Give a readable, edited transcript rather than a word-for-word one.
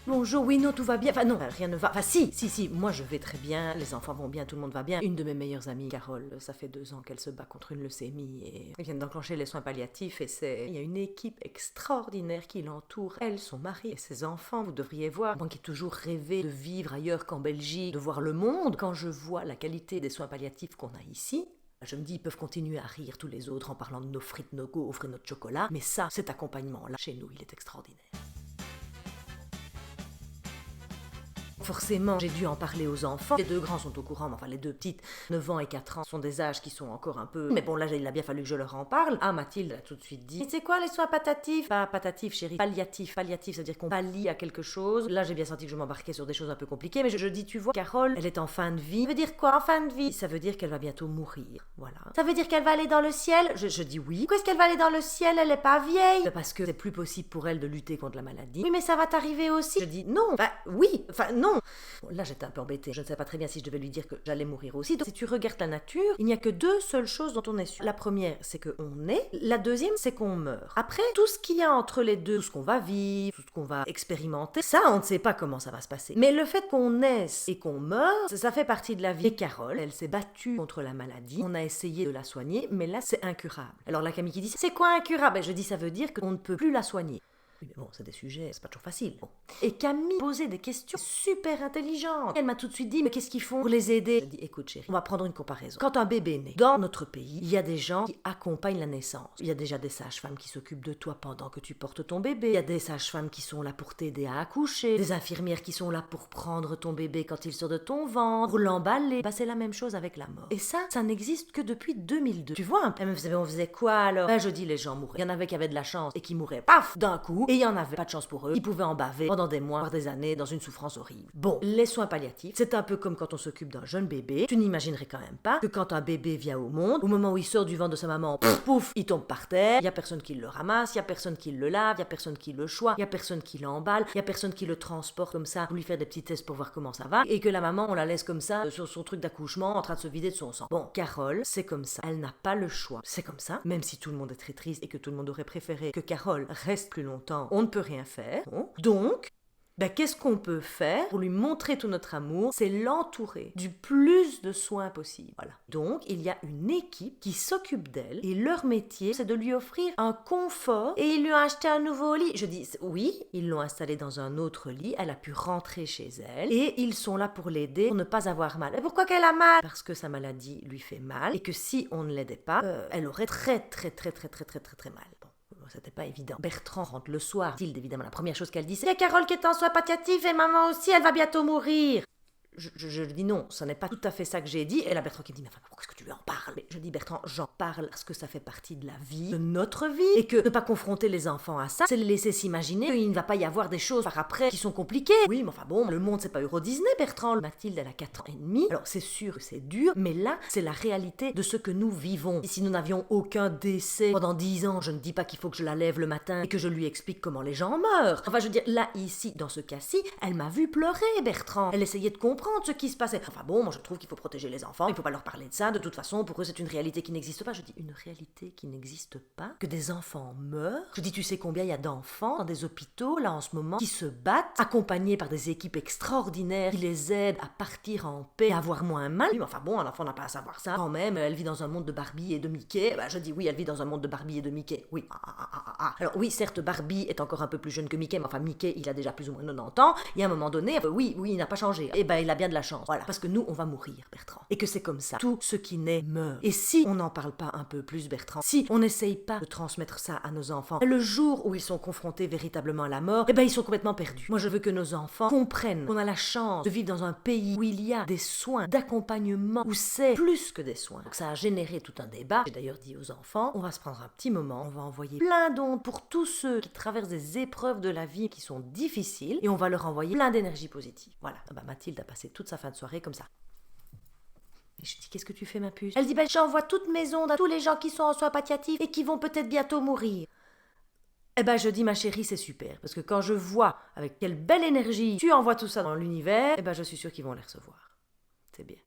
Bonjour, oui, non, tout va bien. Enfin, non, rien ne va. Enfin, si, moi je vais très bien, les enfants vont bien, tout le monde va bien. Une de mes meilleures amies, Carole, ça fait 2 ans qu'elle se bat contre une leucémie et elle vient d'enclencher les soins palliatifs et il y a une équipe extraordinaire qui l'entoure. Elle, son mari et ses enfants, vous devriez voir. Moi qui ai toujours rêvé de vivre ailleurs qu'en Belgique, de voir le monde, quand je vois la qualité des soins palliatifs qu'on a ici, je me dis, ils peuvent continuer à rire tous les autres en parlant de nos frites, nos gaufres et notre chocolat, mais ça, cet accompagnement-là, chez nous, il est extraordinaire. Forcément, j'ai dû en parler aux enfants. Les 2 grands sont au courant, mais enfin les 2 petites, 9 ans et 4 ans, sont des âges qui sont encore un peu... Mais bon, là, il a bien fallu que je leur en parle. Ah, Mathilde a tout de suite dit, c'est quoi les soins patatifs? Pas patatifs, chérie. Palliatifs. Palliatifs, c'est-à-dire qu'on pallie à quelque chose. Là, j'ai bien senti que je m'embarquais sur des choses un peu compliquées, mais je dis, tu vois, Carole, elle est en fin de vie. Ça veut dire quoi, en fin de vie? Ça veut dire qu'elle va bientôt mourir. Voilà. Ça veut dire qu'elle va aller dans le ciel? Je dis oui. Pourquoi est-ce qu'elle va aller dans le ciel? Elle est pas vieille. Parce que c'est plus possible pour elle de lutter contre la maladie. Oui, mais ça va t'arriver aussi. Je dis non. Enfin, oui. Enfin, non. Bon, là, j'étais un peu embêtée. Je ne savais pas très bien si je devais lui dire que j'allais mourir aussi. Donc, si tu regardes la nature, il n'y a que 2 seules choses dont on est sûr. La première, c'est qu'on est. La deuxième, c'est qu'on meurt. Après, tout ce qu'il y a entre les deux, tout ce qu'on va vivre, tout ce qu'on va expérimenter, ça, on ne sait pas comment ça va se passer. Mais le fait qu'on naisse et qu'on meurt, ça fait partie de la vie. Et Carole, elle s'est battue contre la maladie. On a essayé de la soigner, mais là, c'est incurable. Alors la Camille qui dit, c'est quoi incurable? Je dis, ça veut dire qu'on ne peut plus la soigner. Mais bon, c'est des sujets, c'est pas toujours facile. Bon. Et Camille posait des questions super intelligentes. Elle m'a tout de suite dit, mais qu'est-ce qu'ils font pour les aider? Je dis, écoute chérie, on va prendre une comparaison. Quand un bébé naît, dans notre pays, il y a des gens qui accompagnent la naissance. Il y a déjà des sages-femmes qui s'occupent de toi pendant que tu portes ton bébé. Il y a des sages-femmes qui sont là pour t'aider à accoucher. Des infirmières qui sont là pour prendre ton bébé quand il sort de ton ventre, pour l'emballer. Bah, c'est la même chose avec la mort. Et ça n'existe que depuis 2002. Tu vois, elle me faisait, on faisait quoi alors? Ben, je dis, les gens mouraient. Il y en avait qui avaient de la chance et qui mouraient, paf, d'un coup. Et il y en avait pas de chance pour eux. Ils pouvaient en baver pendant des mois, voire des années, dans une souffrance horrible. Bon, les soins palliatifs, c'est un peu comme quand on s'occupe d'un jeune bébé. Tu n'imaginerais quand même pas que quand un bébé vient au monde, au moment où il sort du ventre de sa maman, pouf, il tombe par terre, il y a personne qui le ramasse, il y a personne qui le lave, il y a personne qui le choie, il y a personne qui l'emballe, il y a personne qui le transporte comme ça pour lui faire des petits tests pour voir comment ça va, et que la maman, on la laisse comme ça sur son truc d'accouchement en train de se vider de son sang. Bon, Carole, c'est comme ça. Elle n'a pas le choix. C'est comme ça, même si tout le monde est très triste et que tout le monde aurait préféré que Carole reste plus longtemps, on ne peut rien faire. Donc, qu'est-ce qu'on peut faire pour lui montrer tout notre amour? C'est l'entourer du plus de soins possible. Voilà. Donc, il y a une équipe qui s'occupe d'elle et leur métier, c'est de lui offrir un confort et ils lui ont acheté un nouveau lit. Je dis oui, ils l'ont installée dans un autre lit, elle a pu rentrer chez elle et ils sont là pour l'aider pour ne pas avoir mal. Et pourquoi qu'elle a mal? Parce que sa maladie lui fait mal et que si on ne l'aidait pas, elle aurait très mal. Bon. C'était pas évident. Bertrand rentre le soir. Mathilde, évidemment, la première chose qu'elle dit, c'est: il y a Carole qui est en soins palliatifs et maman aussi, elle va bientôt mourir. Je lui dis non, ce n'est pas tout à fait ça que j'ai dit. Et là, Bertrand qui me dit, mais enfin, pourquoi est-ce que tu lui en parles? Mais je dis, Bertrand, j'en parle parce que ça fait partie de la vie, de notre vie, et que ne pas confronter les enfants à ça, c'est les laisser s'imaginer qu'il ne va pas y avoir des choses par après qui sont compliquées. Oui, mais enfin bon, le monde c'est pas Euro Disney, Bertrand. Mathilde, elle a 4 ans et demi. Alors c'est sûr que c'est dur, mais là, c'est la réalité de ce que nous vivons. Et si nous n'avions aucun décès pendant 10 ans, je ne dis pas qu'il faut que je la lève le matin et que je lui explique comment les gens meurent. Enfin, je veux dire, là, ici, dans ce cas-ci, elle m'a vu pleurer, Bertrand. Elle essayait de comprendre ce qui se passait. Enfin bon, moi je trouve qu'il faut protéger les enfants, il faut pas leur parler de ça, de toute façon, pour eux c'est une réalité qui n'existe pas. Je dis, une réalité qui n'existe pas? Que des enfants meurent? Je dis, tu sais combien il y a d'enfants dans des hôpitaux, là en ce moment, qui se battent, accompagnés par des équipes extraordinaires, qui les aident à partir en paix, à avoir moins mal. Oui, mais enfin bon, un enfant n'a pas à savoir ça. Quand même, elle vit dans un monde de Barbie et de Mickey. Je dis, oui, elle vit dans un monde de Barbie et de Mickey. Oui. Alors oui, certes, Barbie est encore un peu plus jeune que Mickey, mais enfin Mickey, il a déjà plus ou moins 90 ans, et à un moment donné, oui, il n'a pas changé. Et il a bien de la chance. Voilà, parce que nous, on va mourir, Bertrand. Et que c'est comme ça. Tout ce qui naît meurt. Et si on n'en parle pas un peu plus, Bertrand, si on n'essaye pas de transmettre ça à nos enfants, le jour où ils sont confrontés véritablement à la mort, ils sont complètement perdus. Moi, je veux que nos enfants comprennent qu'on a la chance de vivre dans un pays où il y a des soins, d'accompagnement, où c'est plus que des soins. Donc ça a généré tout un débat. J'ai d'ailleurs dit aux enfants, on va se prendre un petit moment, on va envoyer plein d'ondes pour tous ceux qui traversent des épreuves de la vie qui sont difficiles, et on va leur envoyer plein d'énergie positive. Voilà. Mathilde a passé toute sa fin de soirée comme ça. Et je dis, qu'est-ce que tu fais, ma puce? Elle dit, j'envoie toutes mes ondes à tous les gens qui sont en soins palliatifs et qui vont peut-être bientôt mourir. Je dis, ma chérie, c'est super. Parce que quand je vois avec quelle belle énergie tu envoies tout ça dans l'univers, je suis sûre qu'ils vont les recevoir. C'est bien.